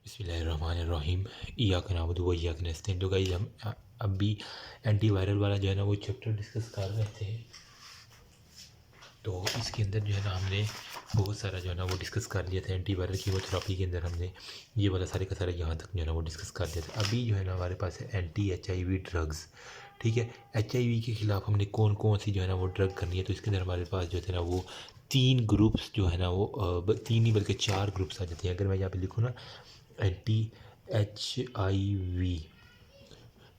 बिस्मिल्लाहिर्रहमानिर्रहीम इय्याका नअबुदु व इय्याका नस्तईन। तो गाइस हम अब भी एंटीवायरल वाला जो है ना वो चैप्टर डिस्कस कर रहे थे। तो इसके अंदर जो है ना हमने बहुत सारा जो है ना वो डिस्कस कर लिया था। एंटीवायरल कीमोथेरेपी के अंदर हमने ये वाला सारे का सारा यहाँ तक जो है ना वो डिस्कस कर लिया था। अभी जो है ना हमारे पास है एंटी HIV ड्रग्स। ठीक है, HIV के ख़िलाफ़ हमने कौन कौन सी जो है ना वो ड्रग करनी है। तो इसके अंदर हमारे पास जो थे ना वो 3 ग्रुप्स जो है ना वो 3 नहीं बल्कि 4 ग्रुप्स आ जाते हैं। अगर मैं यहाँ पे लिखूँ ना HIV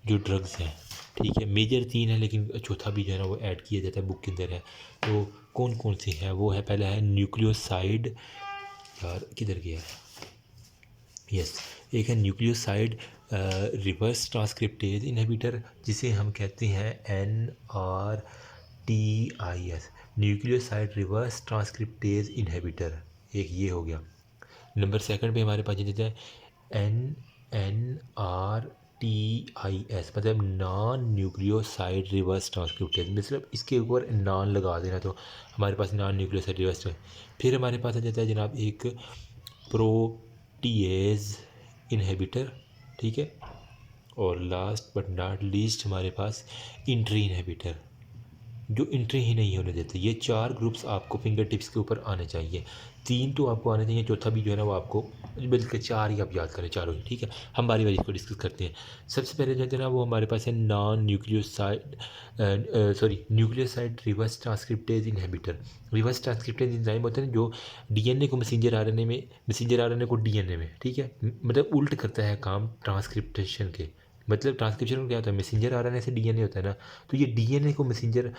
जो ड्रग्स हैं, ठीक है, मेजर 3 है लेकिन चौथा भी जो है ना वो ऐड किया जाता है, बुक के अंदर है। तो कौन कौन सी है वो है, पहला है न्यूक्लियोसाइड। यार किधर गया है, यस, एक है न्यूक्लियोसाइड रिवर्स ट्रांसक्रिप्टेज इनहिबिटर जिसे हम कहते हैं NRTIS, nucleoside reverse transcriptase inhibitor. एक ये हो गया। नंबर सेकंड पे हमारे पास देता है NNRTIS, मतलब नॉन न्यूक्लियोसाइड रिवर्स ट्रांसक्रिप्टेज, मतलब इसके ऊपर नॉन लगा देना तो हमारे पास नॉन न्यूक्लियोसाइड रिवर्स। फिर हमारे पास आ जाता है जनाब एक प्रोटीएज इनहिबिटर, ठीक है, और लास्ट बट नॉट लीस्ट हमारे पास इंट्री इनहिबिटर जो इंट्री ही नहीं होने देते। ये 4 ग्रुप्स आपको फिंगर टिप्स के ऊपर आने चाहिए। 3 तो आपको आने चाहिए, चौथा भी जो है ना वो आपको, बल्कि 4 ही आप याद करें, चारों ही, ठीक है। हम बारी बारी इसको डिस्कस करते हैं। सबसे पहले जो है ना वो हमारे पास है non nucleoside nucleoside reverse transcriptase inhibitor. Reverse transcriptase enzyme होते हैं जो DNA को मैसेंजर RNA में, मैसेंजर RNA को DNA में, ठीक है, मतलब उल्ट करता है काम ट्रांसक्रिप्टेशन के। मतलब ट्रांसक्रिप्शन क्या होता है, मैसेंजर RNA से DNA होता है ना, तो ये DNA को मैसेंजर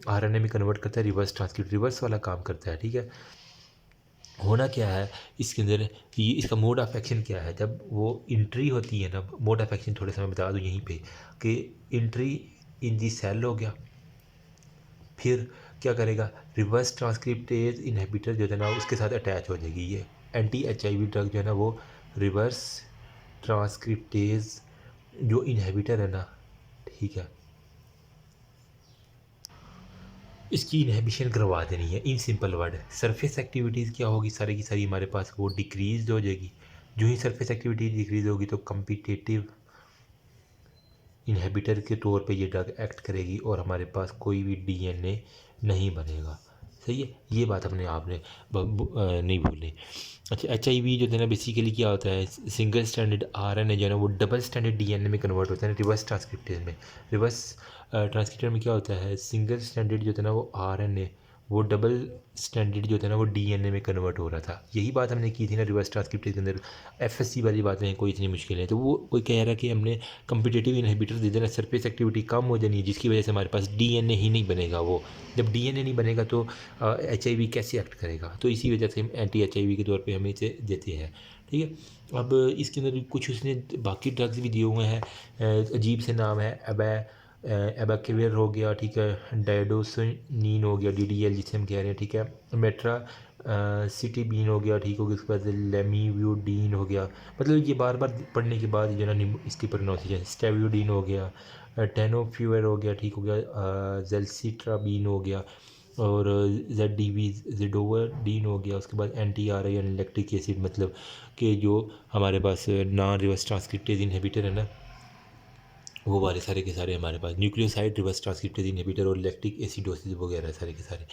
RNA में कन्वर्ट करता है, रिवर्स ट्रांसक्रिप्ट रिवर्स वाला काम करता है, ठीक है। होना क्या है इसके अंदर, ये इसका मोड ऑफ एक्शन क्या है। जब वो इंट्री होती है ना, मोड ऑफ एक्शन थोड़े समय बता दूँ यहीं पे कि इंट्री इन दी सेल हो गया, फिर क्या करेगा, रिवर्स ट्रांसक्रिप्टेज इनहिबिटर जो है ना उसके साथ अटैच हो जाएगी। ये NTHIV ड्रग जो है ना वो रिवर्स ट्रांसक्रिप्टेज जो इनहिबिटर है ना, ठीक है, इसकी इनहिबिशन करवा देनी है। In simple word, surface activities क्या होगी, सारी की सारी हमारे पास वो डिक्रीज हो जाएगी। जो ही सरफेस एक्टिविटी डिक्रीज होगी तो कम्पिटेटिव इनहिबिटर के तौर पे ये ड्रग एक्ट करेगी और हमारे पास कोई भी DNA नहीं बनेगा। सही है, ये बात अपने आपने नहीं भूलनी। अच्छा, HIV जो है ना बेसिकली क्या होता है, सिंगल स्टैंडर्ड RNA जो है ना वो डबल स्टैंडर्ड DNA में कन्वर्ट होता है रिवर्स ट्रांसक्रिप्टेज में। रिवर्स ट्रांसक्रिप्टर में क्या होता है, सिंगल स्टैंडर्ड जो था ना वो RNA, वो डबल स्टैंडर्ड जो था ना वो DNA में कन्वर्ट हो रहा था। यही बात हमने की थी ना रिवर्स ट्रांसक्रिप्टेज के अंदर। FSC वाली बातें कोई इतनी मुश्किल है, तो वो कोई कह रहा है कि हमने कम्पिटेटिव इनहिबिटर दे देना, सरफेस एक्टिविटी कम हो जानी है जिसकी वजह से हमारे पास DNA ही नहीं बनेगा। वो जब DNA नहीं बनेगा तो HIV कैसे एक्ट करेगा, तो इसी वजह से हम NTHIV के तौर पे हमें इसे देते हैं, ठीक है। अब इसके अंदर कुछ उसने बाकी ड्रग्स भी दिए हुए हैं, अजीब से नाम है, एबाकेवियर हो गया, ठीक है, डाइडोसनीन हो गया, DDL जिसे हम कह रहे हैं, ठीक है, मेट्रा सिटीबीन हो गया, ठीक हो गया, उसके बाद लेमीव्यूडीन हो गया। मतलब ये बार बार पढ़ने के बाद जो है ना इसकी प्रोनाउंसिएशन, स्टेवियोडीन हो गया, टेनोफ्यूर हो गया, ठीक हो गया, जेल्सिट्राबीन हो गया, और ZDV जिडोवरडीन हो गया। उसके बाद NTRI यानी लैक्टिक एसिड, मतलब कि जो हमारे पास नॉन रिवर्स ट्रांसक्रिप्टेज इनहिबिटर है ना, वो वाले सारे के सारे हमारे पास न्यूक्लियोसाइड रिवर्स ट्रांसक्रिप्टेज इनहिबिटर और लैक्टिक एसिडोसिस वगैरह सारे के सारे।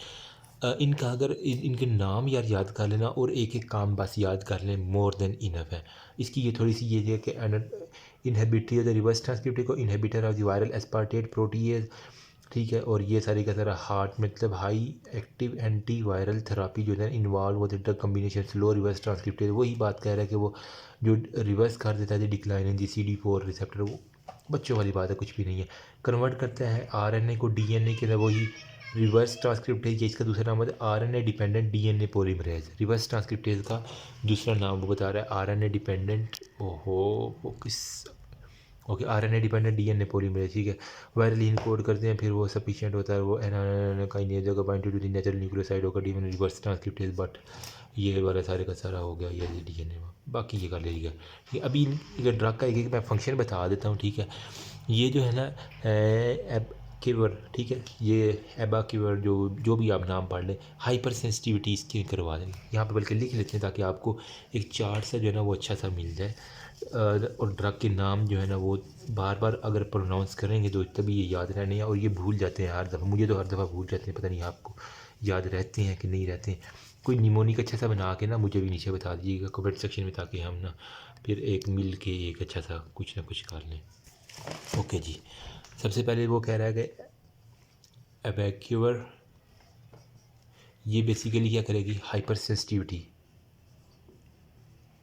इनका अगर इनके नाम याद कर लेना और एक एक काम बस याद कर लें, मोर देन इनफ है। इसकी ये थोड़ी सी ये है कि इनहिबिटर द रिवर्स ट्रांसक्रिप्टेज को inhibitor of the viral aspartate protease, ठीक है, और ये सारी का सारा हार्ट, मतलब high active anti viral therapy जो है इन्वॉल्व होते drug combination slow reverse transcriptase. वही बात कह रहा है कि वो जो रिवर्स कर देता है decline in the CD4 receptor, वो बच्चों वाली बात है, कुछ भी नहीं है। कन्वर्ट करता है RNA को DNA के अंदर, वही रिवर्स ट्रांसक्रिप्टेज। इसका दूसरा नाम होता है RNA dependent DNA polymerase. Reverse transcriptase का दूसरा नाम वो बता रहा है RNA डिपेंडेंट, ओहो वो किस, okay, RNA dependent DNA polymerase, ठीक है। वायरली इनकोड करते हैं, फिर वो सफिशिएंट होता है, वो काइनेज जगह bind to the natural nucleoside होकर डी रिवर्स ट्रांसक्रिप्टेज। बट ये वाला सारे का सारा हो गया ये DNA में, बाकी ये कर लेगा, ठीक है। अभी ड्रग का एक मैं फंक्शन बता देता हूँ, ठीक है। ये जो है ना क्यूवर, ठीक है, ये एबा क्यूवर जो भी आप नाम पढ़ लें, हाइपर सेंसिटिविटी इसकी करवा देंगे। यहाँ पे बल्कि लिख लेते हैं ताकि आपको एक चार्ट सा जो है ना वो अच्छा सा मिल जाए। और ड्रग के नाम जो है ना वो बार बार अगर प्रोनाउंस करेंगे तो तभी ये याद रहने हैं, और ये भूल जाते हैं हर दफ़ा। मुझे तो हर दफ़ा भूल जाते हैं, पता नहीं आपको याद रहते हैं कि नहीं रहते हैं। कोई निमोनिक अच्छा सा बना के ना मुझे भी नीचे बता दीजिएगा कमेंट सेक्शन में, ताकि हम ना फिर एक मिल के एक अच्छा सा कुछ ना कुछ कर लें। ओके जी, सबसे पहले वो कह रहा है कि एबैक्यूअर, ये बेसिकली क्या करेगी, हाइपर सेंसिटिविटी,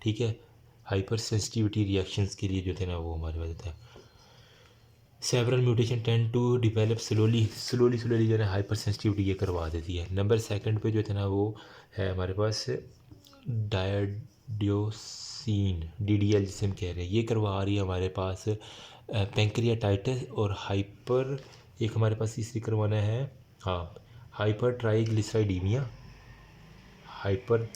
ठीक है, हाइपर सेंसिटिविटी रिएक्शंस के लिए जो थे ना वो हमारे पास होता है। Several mutation tend to develop slowly जो है ना हाइपर सेंसिटिविटी ये करवा देती है। नंबर सेकंड पे जो थे ना वो है हमारे पास डायडियोसिन, DDL जिसे हम कह रहे हैं, ये करवा रही है हमारे पास पैंक्रियाटाइटिस और हाइपर, एक हमारे पास तीसरी करवाना है, हाँ, हाइपर ट्राईग्लिसराइडीमिया, हाइपर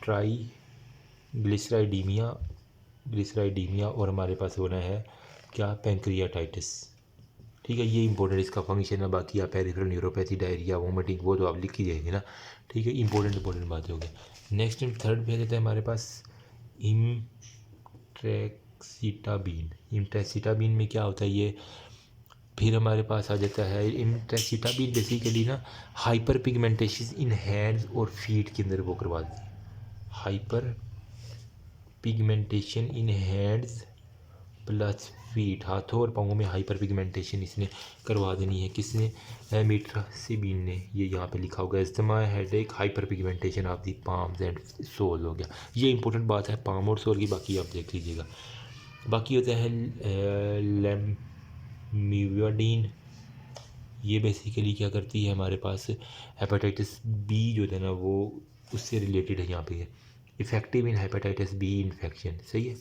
ट्राईग्लिसराइडीमिया और हमारे पास होना है क्या, पैंक्रियाटाइटिस, ठीक है। ये इंपॉर्टेंट इसका फंक्शन है। बाकी आप पेरिफेरल न्यूरोपैथी, डायरिया, वोमिटिंग वो तो आप लिख ही देंगे ना, ठीक है। इंपॉर्टेंट बातें हो गई। नेक्स्ट थर्ड पे देते हैं हमारे पास इम्ट्रेक्सिटाबीन में क्या होता है ये, फिर हमारे पास आ जाता है इम्ट्रेक्सिटाबीन बेसिकली ना हाइपर पिगमेंटेशन इन हैंड्स और फीट के अंदर वो करवा देती है। Hyper pigmentation in hands plus feet, हाथों और पाँवों में हाइपर पिगमेंटेशन इसने करवा देनी है। किसने, मीट्रासिबिन ने। ये यहाँ पे लिखा होगा asthma, headache, hyper pigmentation of the palms and sole हो गया। ये इंपॉर्टेंट बात है पाम और सोल की, बाकी आप देख लीजिएगा। बाकी होता है लेमिवियोडीन, ये बेसिकली क्या करती है हमारे पास, हेपेटाइटिस बी जो है ना वो उससे रिलेटेड है, यहाँ पे है effective in hepatitis B infection, सही है,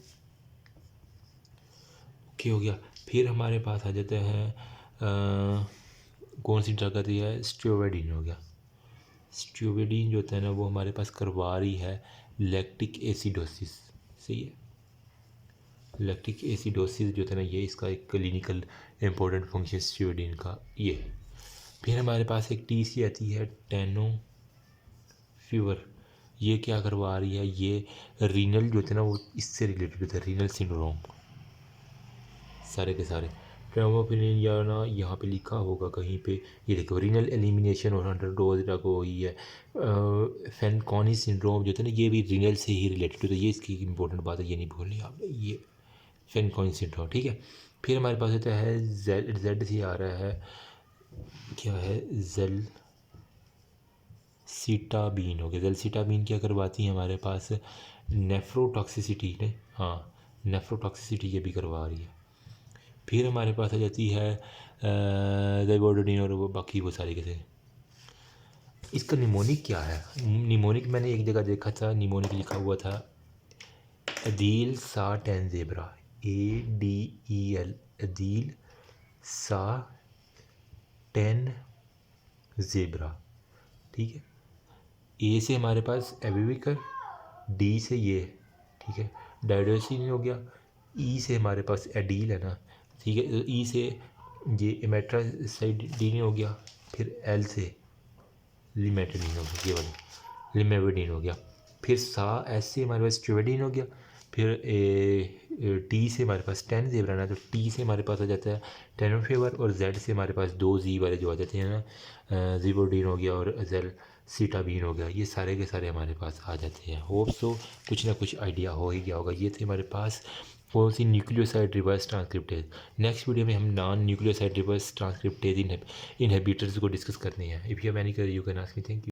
ओके हो गया। फिर हमारे पास आ जाता है कौन सी ड्रग आती है, स्ट्रोवेडिन हो गया। स्ट्रोवेडिन जो होता है ना वो हमारे पास करवा रही है लैक्टिक एसिडोसिस, सही है। लैक्टिक एसिडोसिस जो है ना ये इसका एक क्लिनिकल इंपॉर्टेंट फंक्शन स्ट्रोवेडिन का ये। फिर हमारे पास एक टी सी आती है टेनो फीवर, ये क्या करवा रही है, ये रीनल जो होते हैं ना वो इससे रिलेटेड होता है, रीनल सिंड्रोम सारे के सारे। ट्रेमोफिलिन या ना यहाँ पे लिखा होगा कहीं पे, ये देखो रीनल एलिमिनेशन और अंडरडोज ड्रग हुई है। फैनकॉनी सिंड्रोम जो है ना ये भी रीनल से ही रिलेटेड होता है, ये इसकी इंपॉर्टेंट बात है, ये नहीं भूलनी आपने, ये फैनकॉनी सिंड्रोम, ठीक है। फिर हमारे पास होता है जेड से आ रहा है, क्या है, जेलसीटाबीन हो गया। जेलसीटाबीन क्या करवाती है हमारे पास, नेफ्रोटॉक्सिसिटी ने, हाँ, नेफ्रोटॉक्सिसिटी ये भी करवा रही है। फिर हमारे पास आ जाती है ज़ाइबोडोडिन और वो बाकी वो सारे कैसे। इसका निमोनिक क्या है, निमोनिक मैंने एक जगह देखा था, निमोनिक लिखा हुआ था अदील सा टेन ज़ेब्रा, ADEL, अदील सा टेन ज़ेब्रा, ठीक है। ए से हमारे पास एविविकर, डी से ये, ठीक है, डायडोसिन हो गया। ई से हमारे पास एडील है ना, ठीक है, ई से ये इमेट्रासाइडिन हो गया। फिर एल से लिमेटिडिन हो गया, ये वाला लिमेविडिन हो गया। फिर सा, एस से हमारे पास स्ट्रोवेडिन हो गया। फिर टी से हमारे पास टेन ज़ेब्रा ना, तो टी से हमारे पास आ जाता है टेनोफेवर, और जेड से हमारे पास दो जी वाले जो आ जाते हैं ना, ज़िबोडिन हो गया और जेल सीटाबीन हो गया। ये सारे के सारे हमारे पास आ जाते हैं। होप सो कुछ ना कुछ आइडिया हो ही गया होगा। ये थे हमारे पास कौन सी nucleoside reverse transcriptase. Next video में हम non nucleoside reverse transcriptase inhibitors को डिस्कस करते हैं। If you have any query you can ask me. Thank you.